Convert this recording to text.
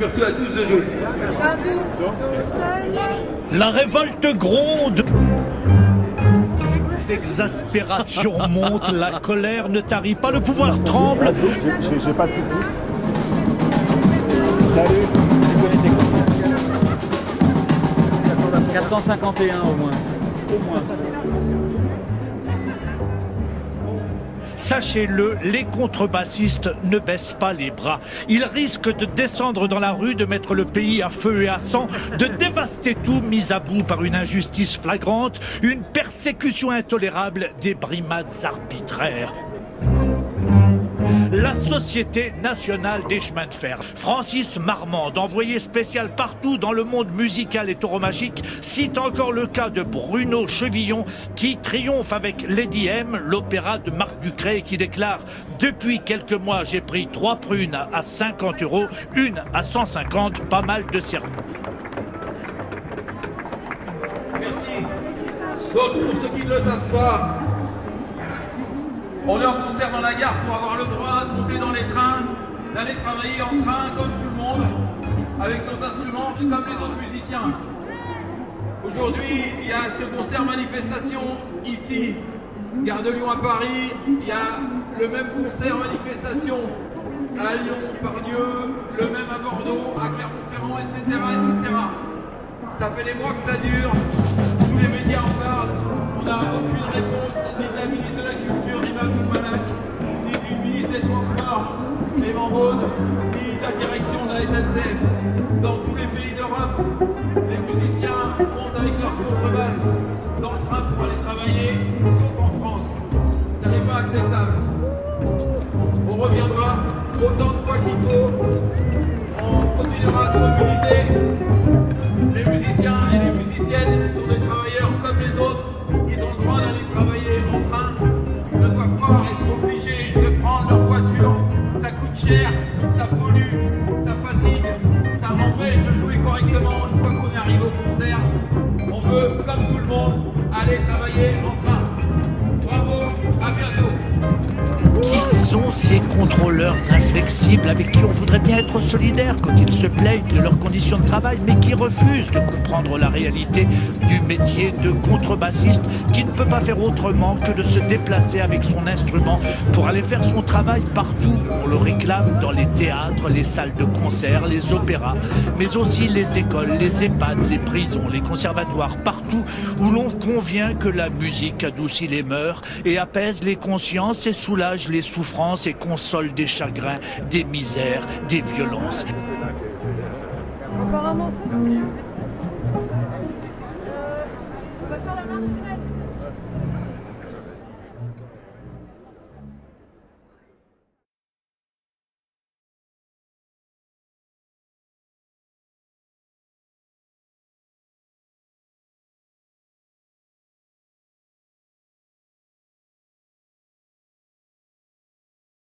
Merci à tous de jouer. La révolte gronde. L'exaspération monte, la colère ne tarit pas, le pouvoir tremble. J'ai pas de doute. Salut. 451 au moins. Sachez-le, les contrebassistes ne baissent pas les bras. Ils risquent de descendre dans la rue, de mettre le pays à feu et à sang, de dévaster tout mis à bout par une injustice flagrante, une persécution intolérable, des brimades arbitraires. La Société nationale des chemins de fer, Francis Marmande, envoyé spécial partout dans le monde musical et tauromachique, cite encore le cas de Bruno Chevillon qui triomphe avec Lady M, l'opéra de Marc Ducret, qui déclare « Depuis quelques mois, j'ai pris 3 prunes à 50 €, une à 150, pas mal de sermons. » Merci. Donc, pour ceux qui ne le savent pas, on est en concert dans la gare pour avoir le droit de monter dans les trains, d'aller travailler en train comme tout le monde, avec nos instruments comme les autres musiciens. Aujourd'hui, il y a ce concert manifestation ici, gare de Lyon à Paris, il y a le même concert manifestation à Lyon, Pardieu, le même à Bordeaux, à Clermont-Ferrand, etc., etc. Ça fait des mois que ça dure, tous les médias en parlent, on n'a aucune réponse, ni de la ministre de la Culture, ni du ministre des Transports, Clément Beaune, ni de la direction de la SNCF. Dans tous les pays d'Europe, les musiciens montent avec leur contrebasse dans le train pour aller travailler, sauf en France. Ça n'est pas acceptable. On reviendra autant de fois qu'il faut. On continuera à se mobiliser. Les musiciens et les musiciennes sont des travailleurs comme les autres. Ils ont le droit d'aller travailler en train. Ils ne doivent pas être obligés de prendre leur voiture. Ça coûte cher, ça pollue, ça fatigue, ça empêche de jouer correctement une fois qu'on arrive au concert. On veut, comme tout le monde, aller travailler en train. Bravo, à bientôt. Qui sont ces contrôleurs inflexibles avec qui on voudrait bien être solidaire quand ils se plaignent de leurs conditions de travail, mais qui refusent de comprendre la réalité du métier de contrebassiste, qui ne peut pas faire autrement que de se déplacer avec son instrument pour aller faire son travail partout. On le réclame dans les théâtres, les salles de concert, les opéras, mais aussi les écoles, les EHPAD, les prisons, les conservatoires, partout où l'on convient que la musique adoucit les mœurs et apaise les consciences et soulage les souffrances et console des chagrins, des misères, des violences. Encore un morceau, c'est ça? On va faire la marche du maître.